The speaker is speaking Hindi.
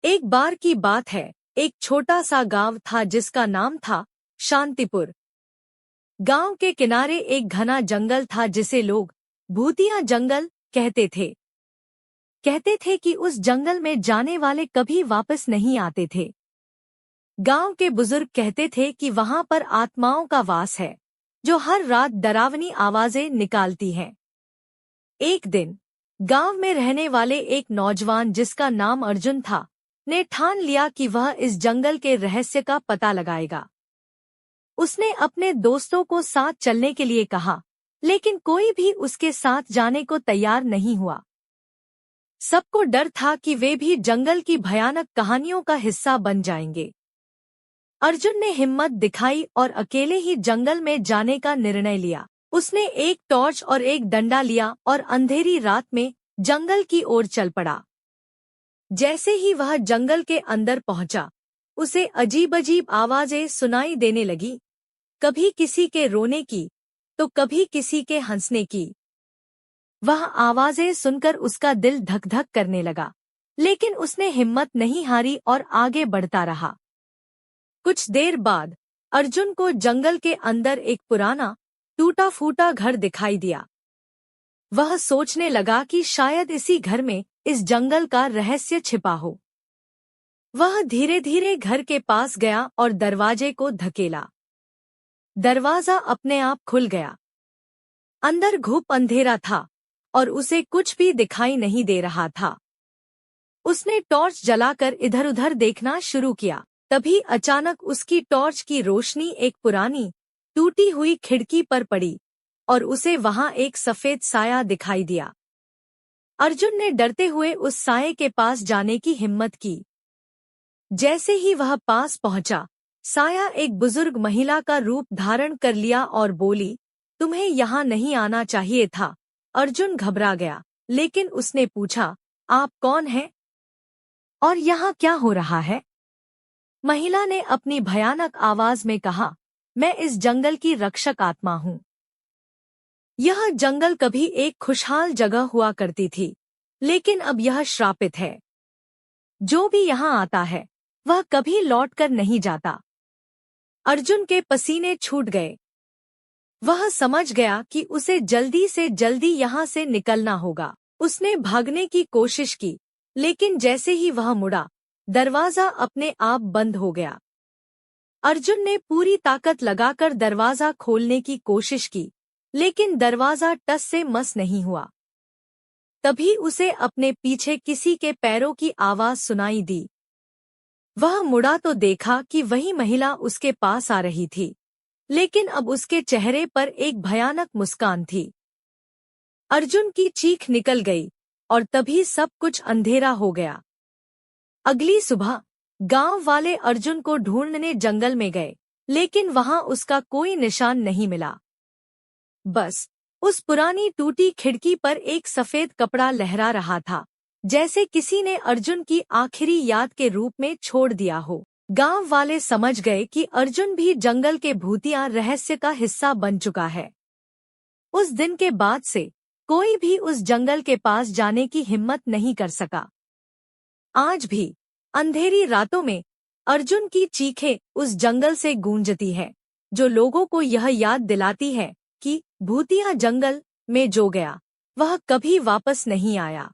एक बार की बात है, एक छोटा सा गांव था जिसका नाम था शांतिपुर। गांव के किनारे एक घना जंगल था जिसे लोग भूतिया जंगल कहते थे। कहते थे कि उस जंगल में जाने वाले कभी वापस नहीं आते थे। गांव के बुजुर्ग कहते थे कि वहां पर आत्माओं का वास है, जो हर रात डरावनी आवाजें निकालती हैं। एक दिन गांव में रहने वाले एक नौजवान जिसका नाम अर्जुन था, ने ठान लिया कि वह इस जंगल के रहस्य का पता लगाएगा। उसने अपने दोस्तों को साथ चलने के लिए कहा, लेकिन कोई भी उसके साथ जाने को तैयार नहीं हुआ। सबको डर था कि वे भी जंगल की भयानक कहानियों का हिस्सा बन जाएंगे। अर्जुन ने हिम्मत दिखाई और अकेले ही जंगल में जाने का निर्णय लिया। उसने एक टॉर्च और एक डंडा लिया और अंधेरी रात में जंगल की ओर चल पड़ा। जैसे ही वह जंगल के अंदर पहुंचा, उसे अजीब-अजीब आवाजें सुनाई देने लगी, कभी किसी के रोने की, तो कभी किसी के हंसने की। वह आवाजें सुनकर उसका दिल धक-धक करने लगा, लेकिन उसने हिम्मत नहीं हारी और आगे बढ़ता रहा। कुछ देर बाद अर्जुन को जंगल के अंदर एक पुराना, टूटा-फूटा घर दिखाई दिया। वह सोचने लगा कि शायद इसी घर में इस जंगल का रहस्य छिपा हो। वह धीरे-धीरे घर के पास गया और दरवाजे को धकेला। दरवाजा अपने आप खुल गया। अंदर घुप अंधेरा था और उसे कुछ भी दिखाई नहीं दे रहा था। उसने टॉर्च जलाकर इधर-उधर देखना शुरू किया। तभी अचानक उसकी टॉर्च की रोशनी एक पुरानी, टूटी हुई खिड़की पर पड़ी और उसे वहां एक सफेद साया दिखाई दिया। अर्जुन ने डरते हुए उस साये के पास जाने की हिम्मत की। जैसे ही वह पास पहुंचा, साया एक बुजुर्ग महिला का रूप धारण कर लिया और बोली, तुम्हें यहाँ नहीं आना चाहिए था। अर्जुन घबरा गया, लेकिन उसने पूछा, आप कौन हैं? और यहाँ क्या हो रहा है? महिला ने अपनी भयानक आवाज में कहा, मैं इस जंगल की रक्षक आत्मा हूँ। यह जंगल कभी एक खुशहाल जगह हुआ करती थी, लेकिन अब यह श्रापित है। जो भी यहाँ आता है, वह कभी लौटकर नहीं जाता। अर्जुन के पसीने छूट गए। वह समझ गया कि उसे जल्दी से जल्दी यहाँ से निकलना होगा। उसने भागने की कोशिश की, लेकिन जैसे ही वह मुड़ा, दरवाजा अपने आप बंद हो गया। अर्जुन ने पूरी ताकत लगाकर दरवाजा खोलने की कोशिश की, लेकिन दरवाजा टस से मस नहीं हुआ। तभी उसे अपने पीछे किसी के पैरों की आवाज सुनाई दी। वह मुड़ा तो देखा कि वही महिला उसके पास आ रही थी, लेकिन अब उसके चेहरे पर एक भयानक मुस्कान थी। अर्जुन की चीख निकल गई और तभी सब कुछ अंधेरा हो गया। अगली सुबह गांव वाले अर्जुन को ढूंढने जंगल में गए, लेकिन वहां उसका कोई निशान नहीं मिला। बस उस पुरानी टूटी खिड़की पर एक सफेद कपड़ा लहरा रहा था, जैसे किसी ने अर्जुन की आखिरी याद के रूप में छोड़ दिया हो। गांव वाले समझ गए कि अर्जुन भी जंगल के भूतिया रहस्य का हिस्सा बन चुका है। उस दिन के बाद से कोई भी उस जंगल के पास जाने की हिम्मत नहीं कर सका। आज भी अंधेरी रातों में अर्जुन की चीखें उस जंगल से गूंजती है, जो लोगों को यह याद दिलाती है कि भूतिया जंगल में जो गया, वह कभी वापस नहीं आया।